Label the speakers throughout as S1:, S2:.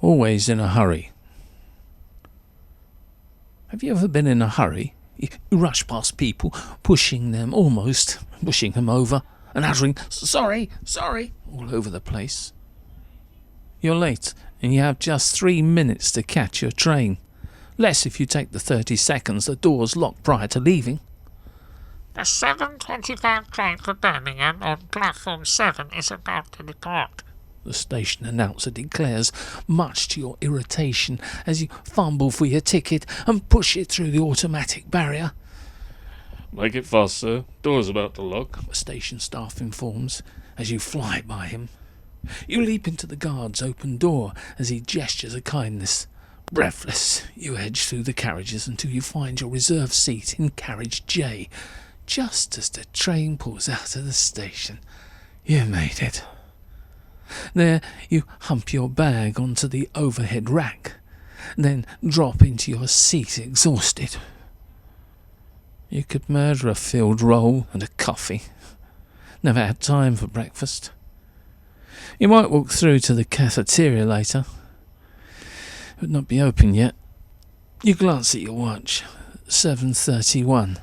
S1: always in a hurry. Have you ever been in a hurry? You rush past people, pushing them over, and uttering, sorry, all over the place. You're late, and you have just 3 minutes to catch your train. Less if you take the 30 seconds the doors lock prior to leaving.
S2: The 7:25 train for Birmingham on platform 7 is about to depart,
S1: the station announcer declares, much to your irritation as you fumble for your ticket and push it through the automatic barrier.
S3: Make it fast, sir. Door's about to lock,
S1: the station staff informs as you fly by him. You leap into the guard's open door as he gestures a kindness. Breathless, you edge through the carriages until you find your reserved seat in carriage J, just as the train pulls out of the station. You made it. There you hump your bag onto the overhead rack, then drop into your seat exhausted. You could murder a filled roll and a coffee. Never had time for breakfast. You might walk through to the cafeteria later. It would not be open yet. You glance at your watch. 7:31.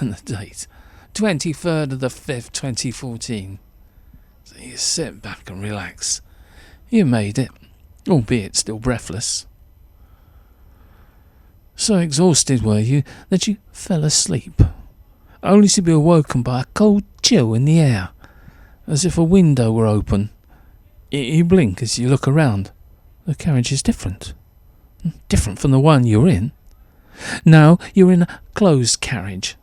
S1: And the date. 23rd of the 5th, 2014. So you sit back and relax. You made it, albeit still breathless. So exhausted were you that you fell asleep, only to be awoken by a cold chill in the air, as if a window were open. You blink as you look around. The carriage is different from the one you're in. Now you're in a closed carriage,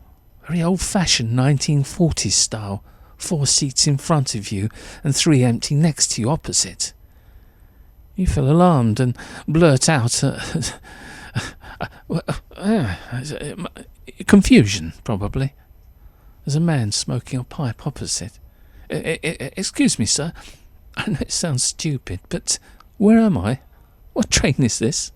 S1: very old-fashioned 1940s style, 4 seats in front of you and 3 empty next to you opposite. You feel alarmed and blurt out confusion, probably. There's a man smoking a pipe opposite. Excuse me, sir. I know it sounds stupid, but where am I? What train is this?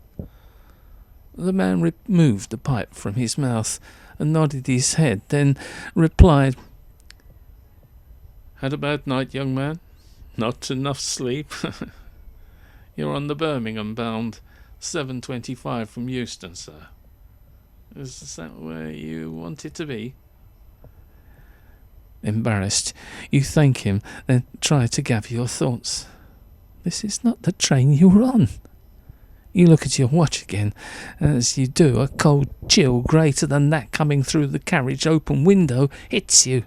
S1: The man removed the pipe from his mouth and nodded his head, then replied,
S3: Had a bad night, young man? Not enough sleep? You're on the Birmingham bound 7:25 from Euston, sir. Is that where you wanted to be?
S1: Embarrassed, you thank him, then try to gather your thoughts. This is not the train you were on. You look at your watch again, and as you do, a cold chill greater than that coming through the carriage open window hits you.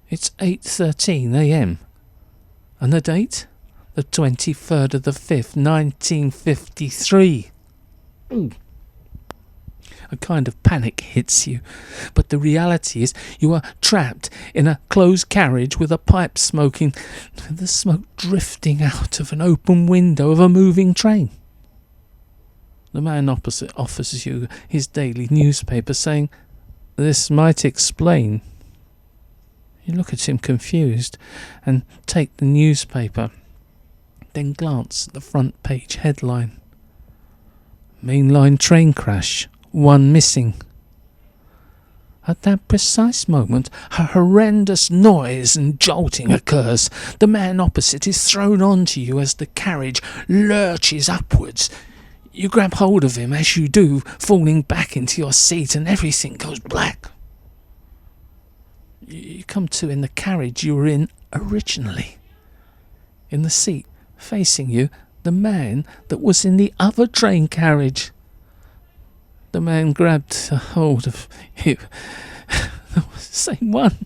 S1: It's 8:13 a.m. And the date? The 23rd of the 5th, 1953. A kind of panic hits you, but the reality is you are trapped in a closed carriage with a pipe smoking, the smoke drifting out of an open window of a moving train. The man opposite offers you his daily newspaper, saying, "This might explain." You look at him confused and take the newspaper, then glance at the front page headline. Mainline train crash. 1 missing. At that precise moment, a horrendous noise and jolting occurs. The man opposite is thrown onto you as the carriage lurches upwards. You grab hold of him as you do, falling back into your seat, and everything goes black. You come to in the carriage you were in originally. In the seat facing you, the man that was in the other train carriage. The man grabbed a hold of you. The same one.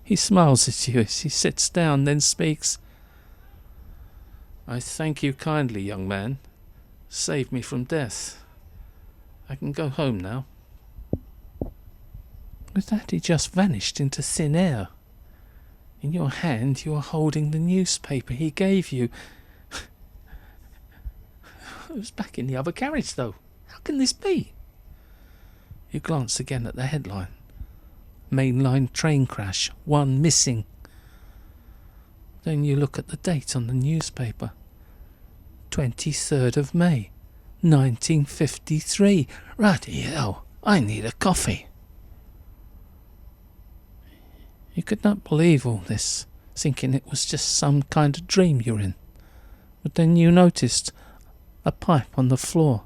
S1: He smiles at you as he sits down, then speaks. "I thank you kindly, young man. Saved me from death. I can go home now." With that, he just vanished into thin air. In your hand, you are holding the newspaper he gave you. It was back in the other carriage, though. How can this be? You glance again at the headline. Mainline train crash, 1 missing. Then you look at the date on the newspaper. 23rd of May, 1953. Bloody hell, I need a coffee. You could not believe all this, thinking it was just some kind of dream you're in. But then you noticed a pipe on the floor,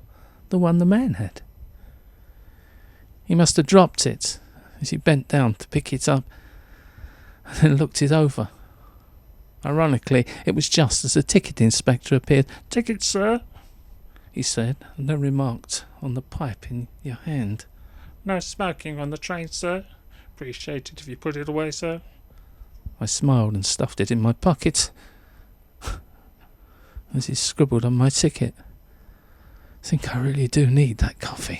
S1: the one the man had. He must have dropped it as he bent down to pick it up and then looked it over. Ironically, it was just as the ticket inspector appeared. "Ticket, sir," he said, and then remarked on the pipe in your hand.
S3: "No smoking on the train, sir. Appreciate it if you put it away, sir."
S1: I smiled and stuffed it in my pocket as he scribbled on my ticket. I think I really do need that coffee.